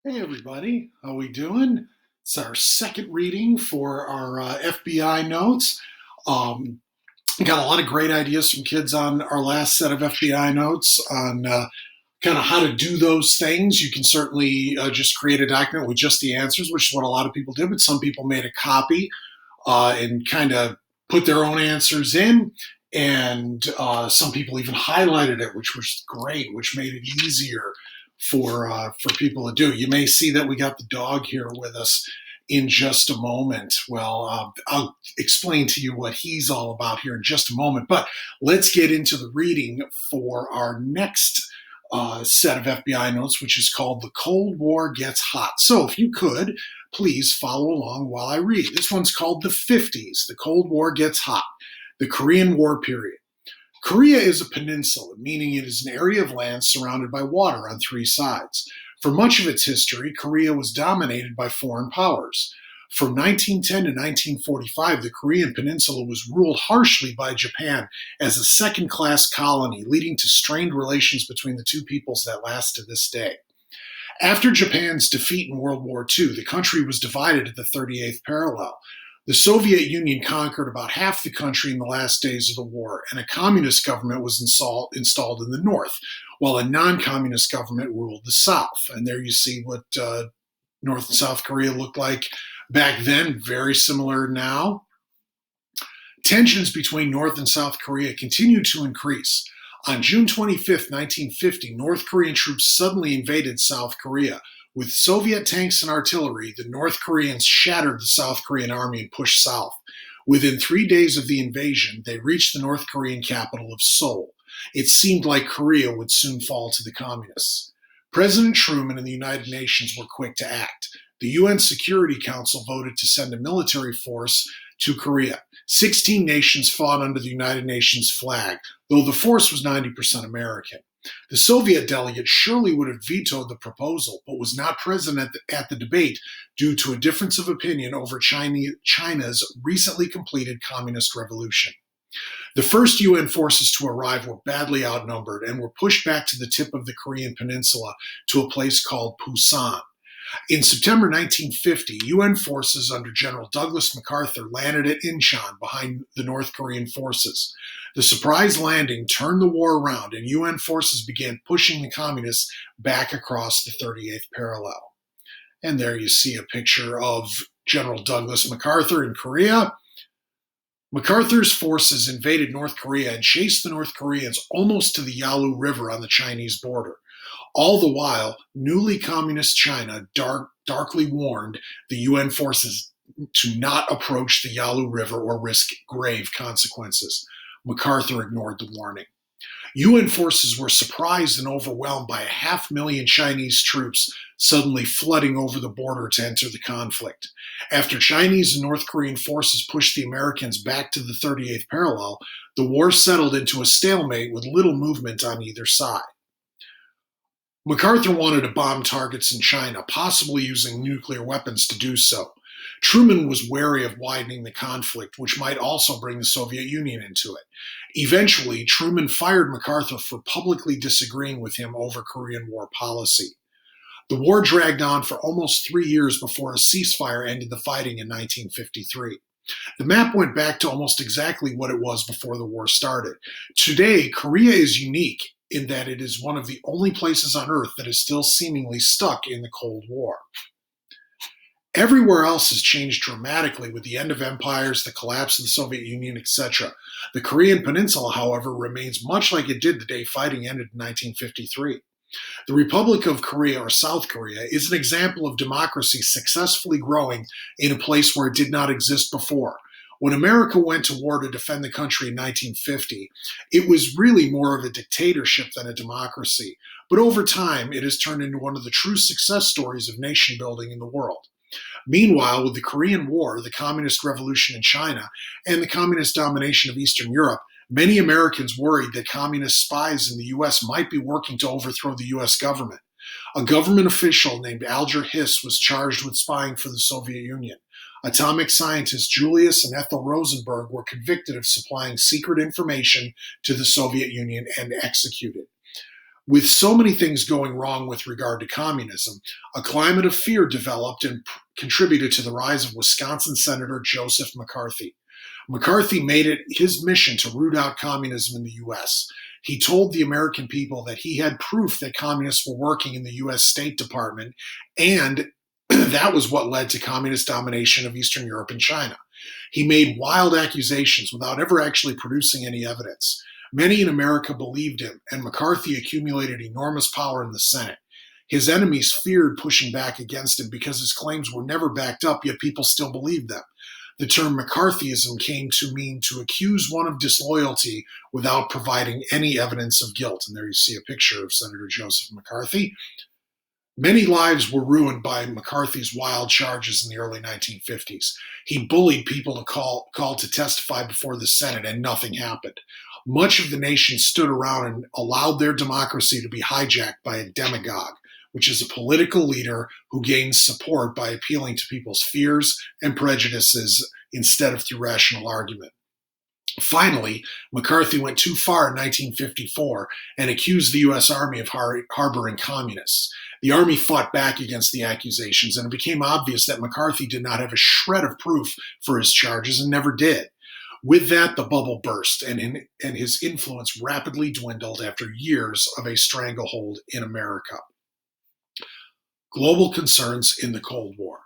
Hey everybody, how we doing? It's our second reading for our FBI notes. Um, got a lot of great ideas from kids on our last set of FBI notes on kind of how to do those things. You can certainly just create a document with just the answers, which is what a lot of people did, but some people made a copy and kind of put their own answers in. And some people even highlighted it, which was great, which made it easier for people to do. You may see that we got the dog here with us in just a moment. Well, I'll explain to you what he's all about here in just a moment. But let's get into the reading for our next set of FBI notes, which is called The Cold War Gets Hot. So if you could, please follow along while I read. This one's called The Fifties, The Cold War Gets Hot, the Korean War Period. Korea is a peninsula, meaning it is an area of land surrounded by water on three sides. For much of its history, Korea was dominated by foreign powers. From 1910 to 1945, the Korean peninsula was ruled harshly by Japan as a second class colony, leading to strained relations between the two peoples that last to this day. After Japan's defeat in World War II, the country was divided at the 38th parallel. The Soviet Union conquered about half the country in the last days of the war, and a communist government was installed in the north, while a non communist government ruled the south. And there you see what North and South Korea looked like back then, very similar now. Tensions between North and South Korea continued to increase. On June 25, 1950, North Korean troops suddenly invaded South Korea. With Soviet tanks and artillery, the North Koreans shattered the South Korean army and pushed south. Within 3 days of the invasion, they reached the North Korean capital of Seoul. It seemed like Korea would soon fall to the communists. President Truman and the United Nations were quick to act. The UN Security Council voted to send a military force to Korea. 16 nations fought under the United Nations flag, though the force was 90% American. The Soviet delegate surely would have vetoed the proposal, but was not present at the debate due to a difference of opinion over China's recently completed communist revolution. The first UN forces to arrive were badly outnumbered and were pushed back to the tip of the Korean peninsula to a place called Busan. In September 1950, UN forces under General Douglas MacArthur landed at Incheon behind the North Korean forces. The surprise landing turned the war around, and UN forces began pushing the communists back across the 38th parallel. And there you see a picture of General Douglas MacArthur in Korea. MacArthur's forces invaded North Korea and chased the North Koreans almost to the Yalu River on the Chinese border. All the while, newly communist China darkly warned the UN forces to not approach the Yalu River or risk grave consequences. MacArthur ignored the warning. UN forces were surprised and overwhelmed by 500,000 Chinese troops suddenly flooding over the border to enter the conflict. After Chinese and North Korean forces pushed the Americans back to the 38th parallel, the war settled into a stalemate with little movement on either side. MacArthur wanted to bomb targets in China, possibly using nuclear weapons to do so. Truman was wary of widening the conflict, which might also bring the Soviet Union into it. Eventually, Truman fired MacArthur for publicly disagreeing with him over Korean War policy. The war dragged on for almost 3 years before a ceasefire ended the fighting in 1953. The map went back to almost exactly what it was before the war started. Today, Korea is unique in that it is one of the only places on Earth that is still seemingly stuck in the Cold War. Everywhere else has changed dramatically with the end of empires, the collapse of the Soviet Union, etc. The Korean Peninsula, however, remains much like it did the day fighting ended in 1953. The Republic of Korea, or South Korea, is an example of democracy successfully growing in a place where it did not exist before. When America went to war to defend the country in 1950, it was really more of a dictatorship than a democracy. But over time, it has turned into one of the true success stories of nation building in the world. Meanwhile, with the Korean War, the Communist Revolution in China, and the communist domination of Eastern Europe, many Americans worried that communist spies in the U.S. might be working to overthrow the U.S. government. A government official named Alger Hiss was charged with spying for the Soviet Union. Atomic scientists Julius and Ethel Rosenberg were convicted of supplying secret information to the Soviet Union and executed. With so many things going wrong with regard to communism, a climate of fear developed and contributed to the rise of Wisconsin Senator Joseph McCarthy. McCarthy made it his mission to root out communism in the U.S. He told the American people that he had proof that communists were working in the U.S. State Department, and that was what led to communist domination of Eastern Europe and China. He made wild accusations without ever actually producing any evidence. Many in America believed him, and McCarthy accumulated enormous power in the Senate. His enemies feared pushing back against him because his claims were never backed up, yet people still believed them. The term McCarthyism came to mean to accuse one of disloyalty without providing any evidence of guilt. And there you see a picture of Senator Joseph McCarthy. Many lives were ruined by McCarthy's wild charges in the early 1950s. He bullied people to call to testify before the Senate, and nothing happened. Much of the nation stood around and allowed their democracy to be hijacked by a demagogue, which is a political leader who gains support by appealing to people's fears and prejudices instead of through rational argument. Finally, McCarthy went too far in 1954 and accused the U.S. Army of harboring communists. The Army fought back against the accusations, and it became obvious that McCarthy did not have a shred of proof for his charges and never did. With that, the bubble burst, and his influence rapidly dwindled after years of a stranglehold in America. Global concerns in the Cold War.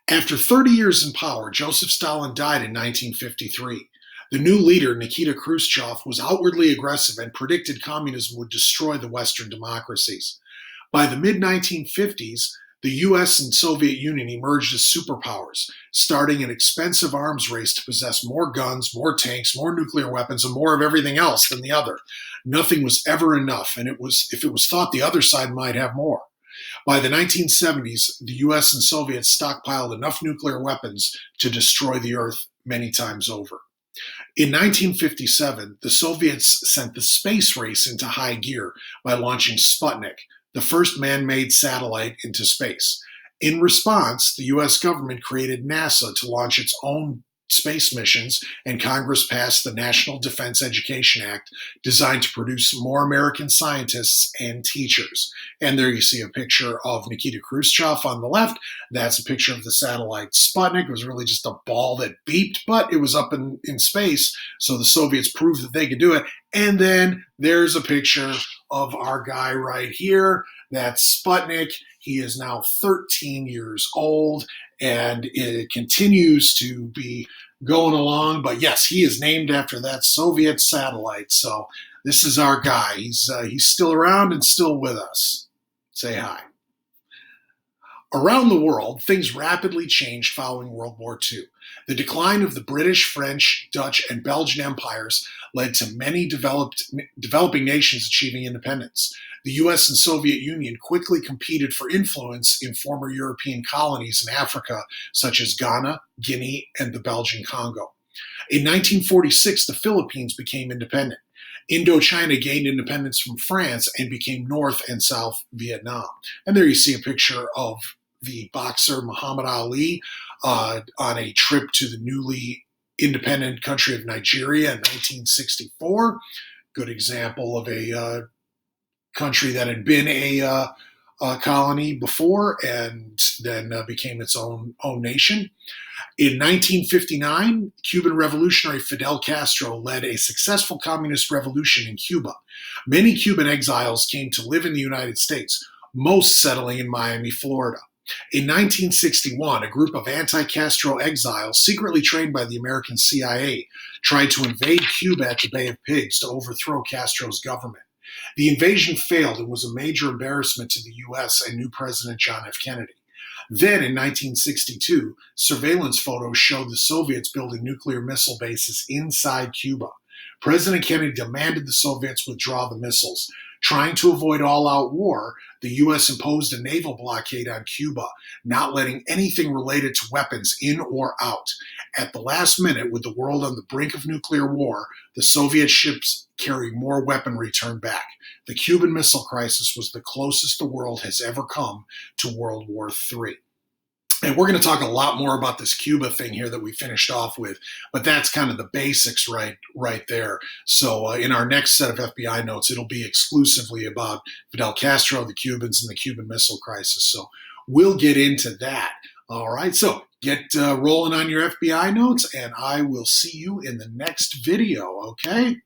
After 30 years in power, Joseph Stalin died in 1953. The new leader, Nikita Khrushchev, was outwardly aggressive and predicted communism would destroy the Western democracies. By the mid-1950s, the US and Soviet Union emerged as superpowers, starting an expensive arms race to possess more guns, more tanks, more nuclear weapons, and more of everything else than the other. Nothing was ever enough, and if it was thought the other side might have more. By the 1970s, the US and Soviets stockpiled enough nuclear weapons to destroy the Earth many times over. In 1957, the Soviets sent the space race into high gear by launching Sputnik, the first man-made satellite into space. In response, the US government created NASA to launch its own space missions, and Congress passed the National Defense Education Act, designed to produce more American scientists and teachers. And there you see a picture of Nikita Khrushchev on the left. That's a picture of the satellite Sputnik. It was really just a ball that beeped, but it was up in space, so the Soviets proved that they could do it. And then there's a picture of our guy right here. That's Sputnik. He is now 13 years old, and it continues to be going along. But yes, he is named after that Soviet satellite. So this is our guy. He's still around and still with us. Say hi. Around the world, things rapidly changed following World War II. The decline of the British, French, Dutch, and Belgian empires led to many developing nations achieving independence. The US and Soviet Union quickly competed for influence in former European colonies in Africa, such as Ghana, Guinea, and the Belgian Congo. In 1946, the Philippines became independent. Indochina gained independence from France and became North and South Vietnam. And there you see a picture of the boxer Muhammad Ali on a trip to the newly independent country of Nigeria in 1964. Good example of a country that had been a colony before and then became its own nation. In 1959, Cuban revolutionary Fidel Castro led a successful communist revolution in Cuba. Many Cuban exiles came to live in the United States, most settling in Miami, Florida. In 1961, a group of anti-Castro exiles, secretly trained by the American CIA, tried to invade Cuba at the Bay of Pigs to overthrow Castro's government. The invasion failed and was a major embarrassment to the U.S. and new President John F. Kennedy. Then, in 1962, surveillance photos showed the Soviets building nuclear missile bases inside Cuba. President Kennedy demanded the Soviets withdraw the missiles. Trying to avoid all-out war, the U.S. imposed a naval blockade on Cuba, not letting anything related to weapons in or out. At the last minute, with the world on the brink of nuclear war, the Soviet ships carrying more weaponry turned back. The Cuban Missile Crisis was the closest the world has ever come to World War III. And we're going to talk a lot more about this Cuba thing here that we finished off with, but that's kind of the basics right there. So in our next set of FBI notes, it'll be exclusively about Fidel Castro, the Cubans, and the Cuban Missile Crisis. So we'll get into that. All right, so get rolling on your FBI notes, and I will see you in the next video, okay?